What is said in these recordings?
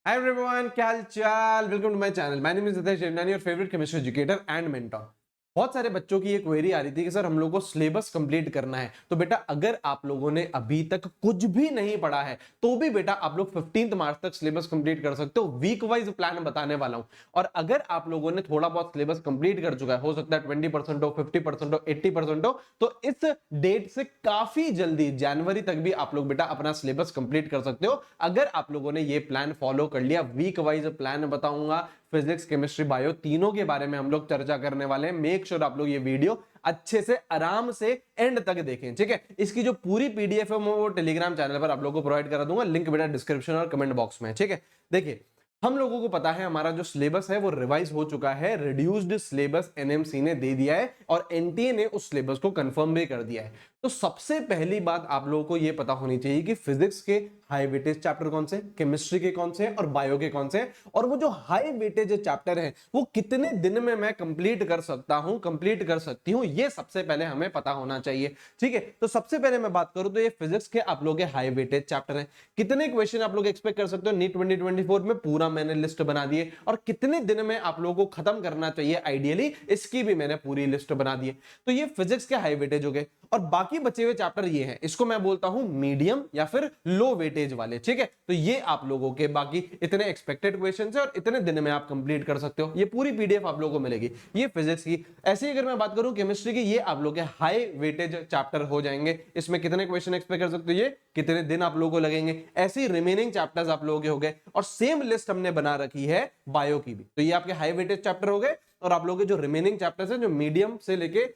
Hi everyone, क्या हाल चाल। Welcome to my channel. My name is Nitesh Jewnani, your favourite chemistry educator and mentor. बहुत सारे बच्चों की ये क्वेरी आ रही थी कि सर हम लोगों को सिलेबस कंप्लीट करना है। तो बेटा अगर आप लोगों ने अभी तक कुछ भी नहीं पढ़ा है तो भी बेटा आप लोग 15 मार्च तक सिलेबस कंप्लीट कर सकते हो। वीक वाइज प्लान बताने वाला हूं। और अगर आप लोगों ने थोड़ा बहुत सिलेबस कंप्लीट कर चुका है, हो सकता है 20% हो, 50% हो, 80% हो, तो इस डेट से काफी जल्दी जनवरी तक भी आप लोग बेटा अपना सिलेबस कंप्लीट कर सकते हो अगर आप लोगों ने ये प्लान फॉलो कर लिया। वीक वाइज प्लान बताऊंगा, फिजिक्स केमिस्ट्री बायो तीनों के बारे में हम लोग चर्चा करने वाले हैं। मेक श्योर आप लोग ये वीडियो अच्छे से आराम से एंड तक देखें, ठीक है। इसकी जो पूरी पीडीएफ है मैं वो टेलीग्राम चैनल पर आप लोगों को प्रोवाइड करा दूंगा, लिंक बेटा डिस्क्रिप्शन और कमेंट बॉक्स में, ठीक है। देखिए हम लोगों को पता है हमारा जो सिलेबस है वो रिवाइज हो चुका है, रिड्यूस्ड सिलेबस एनएमसी ने दे दिया है और एनटीए ने उस सिलेबस को कंफर्म भी कर दिया है। तो सबसे पहली बात आप लोगों को यह पता होनी चाहिए कि फिजिक्स के हाई वेटेज चैप्टर कौन से, केमिस्ट्री के कौन से और बायो के कौन से, और वो जो हाई वेटेज चैप्टर है वो कितने दिन में मैं कंप्लीट कर सकता हूं, कंप्लीट कर सकती हूं, ये सबसे पहले हमें पता होना चाहिए, ठीक है। तो सबसे पहले मैं बात करूं तो ये फिजिक्स के आप लोग के हाई वेटेज चैप्टर हैं। कितने क्वेश्चन आप लोग एक्सपेक्ट कर सकते हो नीट 2024 में, पूरा मैंने लिस्ट बना दी है। और कितने दिन में आप लोगों को खत्म करना चाहिए आइडियली, इसकी भी मैंने पूरी लिस्ट बना दी है। तो ये फिजिक्स के हाई वेटेज हो गए। और बाकी बचे हुए चैप्टर ये हैं, इसको मैं बोलता हूं मीडियम या फिर लो वेटेज वाले, ठीक है। तो ये आप लोगों के बाकी इतने एक्सपेक्टेड क्वेश्चंस है और इतने दिन में आप कंप्लीट कर सकते हो। ये पूरी पीडीएफ आप लोगों को मिलेगी, ये फिजिक्स की। ऐसे ही अगर मैं बात करूं केमिस्ट्री की, ये आप लोग के हाई वेटेज चैप्टर हो जाएंगे। इसमें कितने क्वेश्चन एक्सपेक्ट कर सकते हो, ये कितने दिन आप लोगों को लगेंगे। ऐसे ही रिमेनिंग चैप्टर्स आप लोगों के हो गए। और सेम लिस्ट हमने बना रखी है बायो की भी। तो ये आपके हाई वेटेज चैप्टर हो गए और आप लोगों के जो रिमेनिंग चैप्टर्स हैं, जो मीडियम से लेके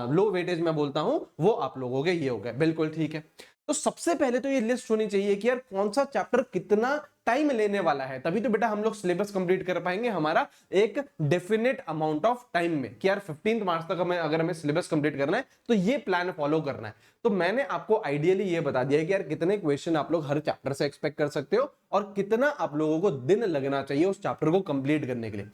लो वेटेज मैं बोलता हूं, वो आप लोगों के ये हो गए। बिल्कुल ठीक है। तो सबसे पहले तो ये लिस्ट होनी चाहिए कि यार कौन सा चैप्टर कितना टाइम लेने वाला है, तभी तो बेटा हम लोग सिलेबस कंप्लीट कर पाएंगे हमारा एक डेफिनेट अमाउंट ऑफ टाइम में, कि यार 15 मार्च तक हमें अगर हमें सिलेबस कंप्लीट करना है तो ये प्लान फॉलो करना है। तो मैंने आपको आइडियली ये बता दिया है कि यार कितने क्वेश्चन आप लोग हर चैप्टर से एक्सपेक्ट कर सकते हो और कितना आप लोगों को दिन लगना चाहिए उस चैप्टर को कंप्लीट करने के लिए।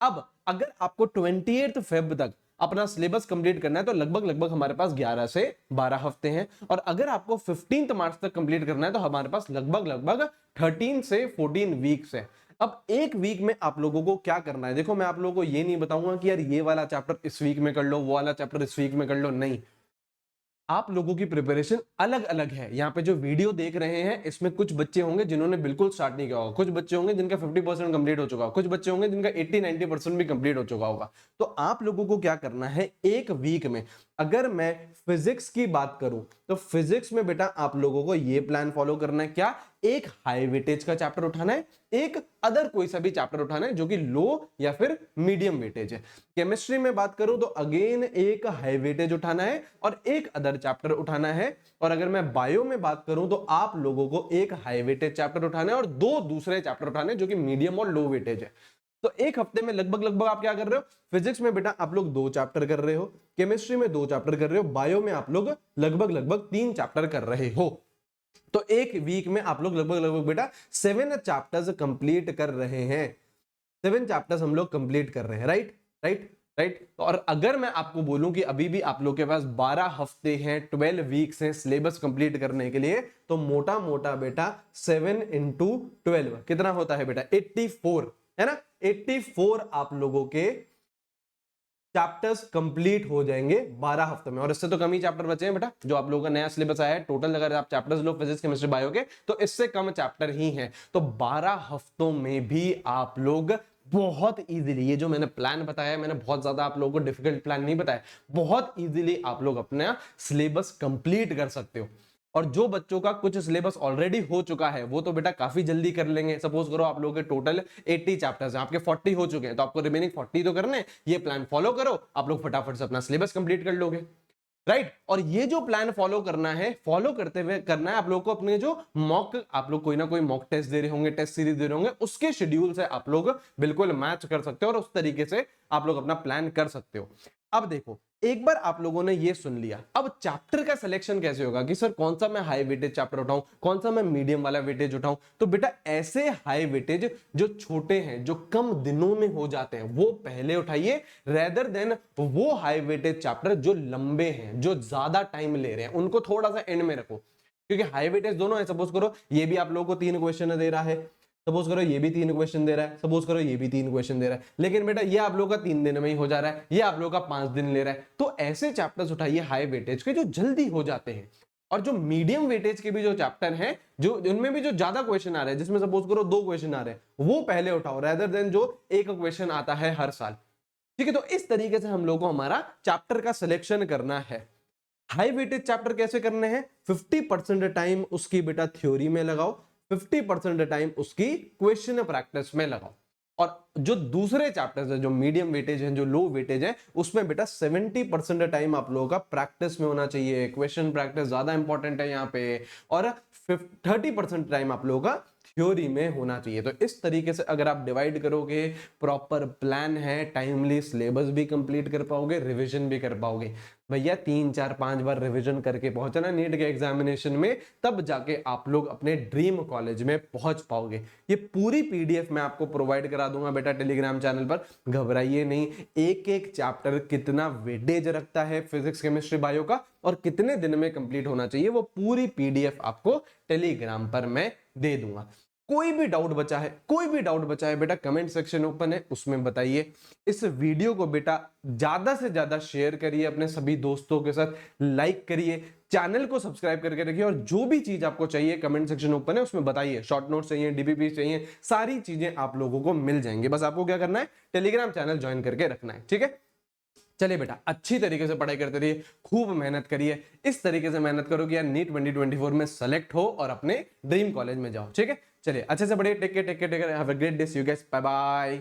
अब अगर आपको 28 फेब तक अपना सिलेबस कंप्लीट करना है तो लगभग लगभग हमारे पास 11 से 12 हफ्ते हैं। और अगर आपको 15 मार्च तक कंप्लीट करना है तो हमारे पास लगभग लगभग 13 से 14 वीक्स है। अब एक वीक में आप लोगों को क्या करना है, देखो मैं आप लोगों को ये नहीं बताऊंगा कि यार ये वाला चैप्टर इस वीक में कर लो, वो वाला चैप्टर इस वीक में कर लो, नहीं। आप लोगों की प्रिपरेशन अलग अलग है। यहाँ पे जो वीडियो देख रहे हैं इसमें कुछ बच्चे होंगे जिन्होंने बिल्कुल स्टार्ट नहीं किया होगा, कुछ बच्चे होंगे जिनका 50% कंप्लीट हो चुका होगा, कुछ बच्चे होंगे जिनका 80-90% भी कंप्लीट हो चुका होगा। तो आप लोगों को क्या करना है, एक वीक में अगर मैं फिजिक्स की बात करूं तो फिजिक्स में बेटा आप लोगों को ये प्लान फॉलो करना है, क्या, एक हाई वेटेज का चैप्टर उठाना है, एक अदर कोई सा भी चैप्टर उठाना है जो कि लो या फिर मीडियम वेटेज है। केमिस्ट्री में बात करूं तो अगेन एक हाई वेटेज उठाना है और एक अदर चैप्टर उठाना है। और अगर मैं बायो में बात करूं तो आप लोगों को एक हाई वेटेज चैप्टर उठाना है और दो दूसरे चैप्टर उठाने जो कि मीडियम और लो वेटेज है। तो एक हफ्ते में लगभग लगभग आप क्या कर रहे हो, फिजिक्स में बेटा आप लोग 2 चैप्टर कर रहे हो, केमिस्ट्री में 2 चैप्टर कर रहे हो, बायो में आप लोग लगभग लगभग 3 चैप्टर कर रहे हो। तो एक वीक में आप लोग लगभग लगभग बेटा 7 चैप्टर्स कंप्लीट कर रहे हैं। 7 चैप्टर्स हम लोग कंप्लीट कर रहे हैं, राइट राइट राइट। और अगर मैं आपको बोलूं कि अभी भी आप लोग के पास 12 हफ्ते हैं, 12 वीक्स हैं सिलेबस कंप्लीट करने के लिए, तो मोटा मोटा बेटा 7 इंटू 12 कितना होता है बेटा, 84 है ना। 84 आप लोगों के चैप्टर्स कंप्लीट हो जाएंगे 12 हफ्ते में। और इससे तो कम ही चैप्टर बचे हैं बेटा, जो आप लोगों का नया सिलेबस आया है टोटल अगर आप चैप्टर्स लो फिजिक्स केमिस्ट्री बायो के, तो इससे कम चैप्टर ही हैं। तो 12 हफ्तों में भी आप लोग बहुत इजीली, ये जो मैंने प्लान बताया, मैंने बहुत ज्यादा आप लोगों को डिफिकल्ट प्लान नहीं बताया, बहुत इजीली आप लोग अपना सिलेबस कंप्लीट कर सकते हो। और जो बच्चों का कुछ सिलेबस ऑलरेडी हो चुका है वो तो बेटा काफी जल्दी कर लेंगे। सपोज करो आप लोगों के टोटल 80 चैप्टर्स हैं, आपके 40 हो चुके हैं, तो आपको रिमेनिंग 40 तो करने हैं। ये प्लान फॉलो करो, आप लोग फटाफट से अपना सिलेबस कंप्लीट कर लोगे, राइट। और ये जो प्लान फॉलो करना है, फॉलो करते हुए करना है आप लोग को अपने जो मॉक, आप लोग कोई ना कोई मॉक टेस्ट दे रहे होंगे, टेस्ट सीरीज दे रहे होंगे, उसके शेड्यूल से आप लोग बिल्कुल मैच कर सकते हो और उस तरीके से आप लोग अपना प्लान कर सकते हो। अब देखो, एक बार आप लोगों ने ये सुन लिया, अब चैप्टर का सिलेक्शन कैसे होगा कि सर कौन सा मैं हाई वेटेज चैप्टर उठाऊं, कौन सा मैं मीडियम वाला वेटेज उठाऊं। तो बेटा ऐसे हाई वेटेज जो छोटे हैं, जो कम दिनों में हो जाते हैं, वो पहले उठाइए, रेदर देन वो हाई वेटेज चैप्टर जो लंबे हैं, जो ज्यादा टाइम ले रहे हैं, उनको थोड़ा सा एंड में रखो। क्योंकि हाई वेटेज दोनों है, सपोज करो ये भी आप लोगों को 3 क्वेश्चन दे रहा है, सपोज करो ये भी 3 क्वेश्चन दे रहा है, सपोज करो ये भी 3 क्वेश्चन दे रहा है, लेकिन बेटा ये आप लोगों का 3 दिन में ही हो जा रहा है, ये आप लोगों का 5 दिन ले रहा है। तो ऐसे चैप्टर्स उठाइए हाई वेटेज के जो जल्दी हो जाते हैं, और जो मीडियम वेटेज के भी जो चैप्टर हैं, जो उनमें भी जो ज्यादा क्वेश्चन आ रहे हैं, जिसमें सपोज करो 2 क्वेश्चन आ रहे हैं, वो पहले उठाओ रेदर देन जो एक क्वेश्चन आता है हर साल। ठीक है, तो इस तरीके से हम लोग को हमारा चैप्टर का सिलेक्शन करना है। हाई वेटेज चैप्टर कैसे करने हैं? 50% टाइम उसकी बेटा थ्योरी में लगाओ, 50% टाइम उसकी क्वेश्चन प्रैक्टिस में लगाओ। और जो दूसरे चैप्टर्स है, जो मीडियम वेटेज है, जो लो वेटेज है, उसमें बेटा 70% टाइम आप लोगों का प्रैक्टिस में होना चाहिए, क्वेश्चन प्रैक्टिस ज्यादा इंपॉर्टेंट है यहाँ पे, और 30% टाइम आप लोगों का थ्योरी में होना चाहिए। तो इस तरीके से अगर आप डिवाइड करोगे, प्रॉपर प्लान है, टाइमली सिलेबस भी कंप्लीट कर पाओगे, रिवीजन भी कर पाओगे। भैया 3 4 5 बार रिवीजन करके पहुंचना नीट के एग्जामिनेशन में, तब जाके आप लोग अपने ड्रीम कॉलेज में पहुंच पाओगे। ये पूरी पीडीएफ मैं आपको प्रोवाइड करा दूंगा बेटा टेलीग्राम चैनल पर, घबराइए नहीं। एक एक चैप्टर कितना वेटेज रखता है फिजिक्स केमिस्ट्री बायो का, और कितने दिन में कंप्लीट होना चाहिए, वो पूरी पीडीएफ आपको टेलीग्राम पर मैं दे दूंगा। कोई भी डाउट बचा है, कोई भी डाउट बचा है बेटा, कमेंट सेक्शन ओपन है, उसमें बताइए। इस वीडियो को बेटा ज्यादा से ज्यादा शेयर करिए अपने सभी दोस्तों के साथ, लाइक करिए, चैनल को सब्सक्राइब करके रखिए, और जो भी चीज आपको चाहिए कमेंट सेक्शन ओपन है, उसमें बताइए। शॉर्ट नोट्स चाहिए, डीपीपी चाहिए, सारी चीजें आप लोगों को मिल जाएंगे। बस आपको क्या करना है, टेलीग्राम चैनल ज्वाइन करके रखना है। ठीक है, चलिए बेटा अच्छी तरीके से पढ़ाई करते रहिए, खूब मेहनत करिए। इस तरीके से मेहनत करो कि यार नीट 2024 में सेलेक्ट हो और अपने ड्रीम कॉलेज में जाओ। ठीक है, चलिए अच्छे से पढ़िए। Take care, have a great day, see you guys, bye bye.